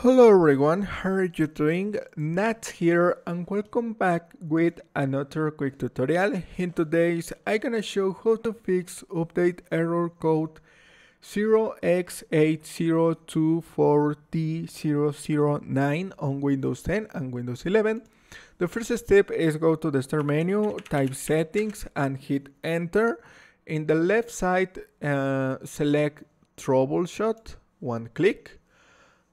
Hello everyone, how are you doing? Nat here and welcome back with another quick tutorial. In today's I'm gonna show how to fix update error code 0x8024d009 on Windows 10 and Windows 11. The first step is go to the start menu, type settings and hit enter. In the left side select troubleshoot, one click.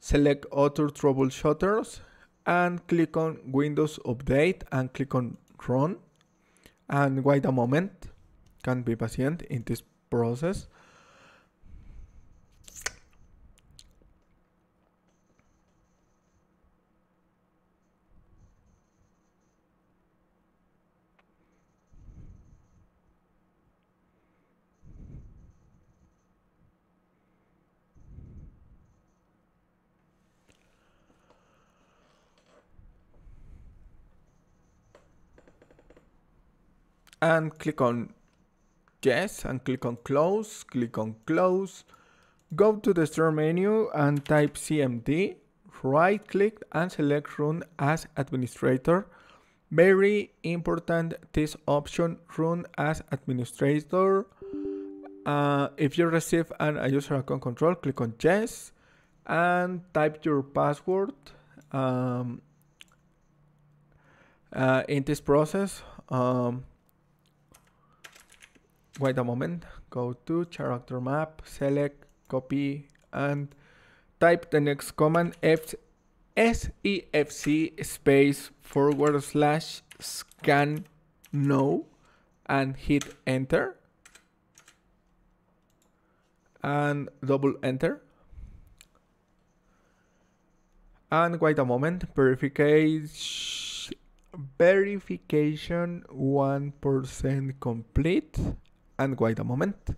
Select other troubleshooters and click on Windows Update and click on Run and wait a moment. Can be patient in this process. And click on yes and click on close, go to the start menu and type CMD, right click and select run as administrator. Very important, this option, run as administrator. If you receive a user account control, click on yes and type your password. In this process, wait a moment, go to character map, select, copy, and type the next command, SEFC space / scan no, and hit enter, and double enter. And wait a moment, verification 1% complete. And wait a moment.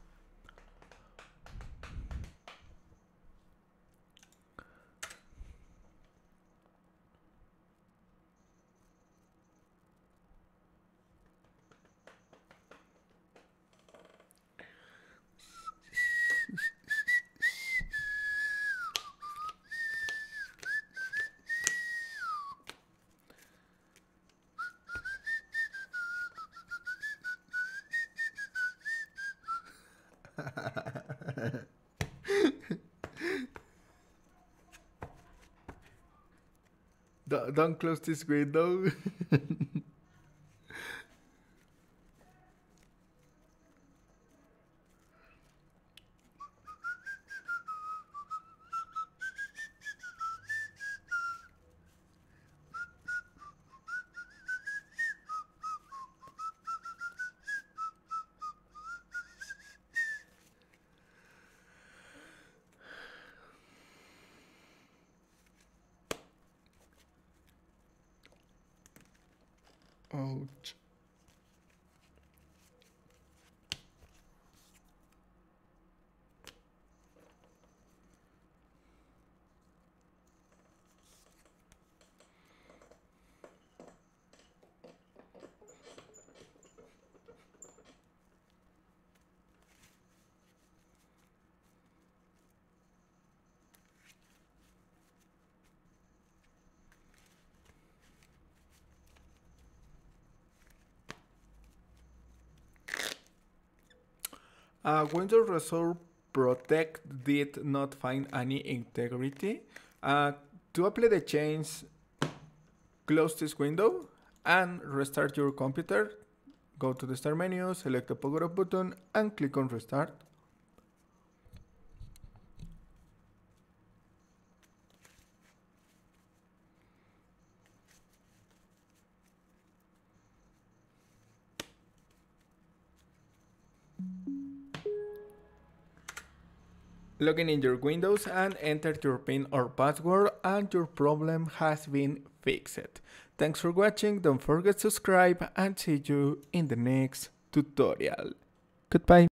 Don't close this window. Ouch. Windows Resource Protect did not find any integrity. To apply the change, close this window and restart your computer. Go to the start menu, select the power up button and click on restart. Log in your Windows and enter your PIN or password and your problem has been fixed. Thanks for watching, don't forget to subscribe and see you in the next tutorial. Goodbye.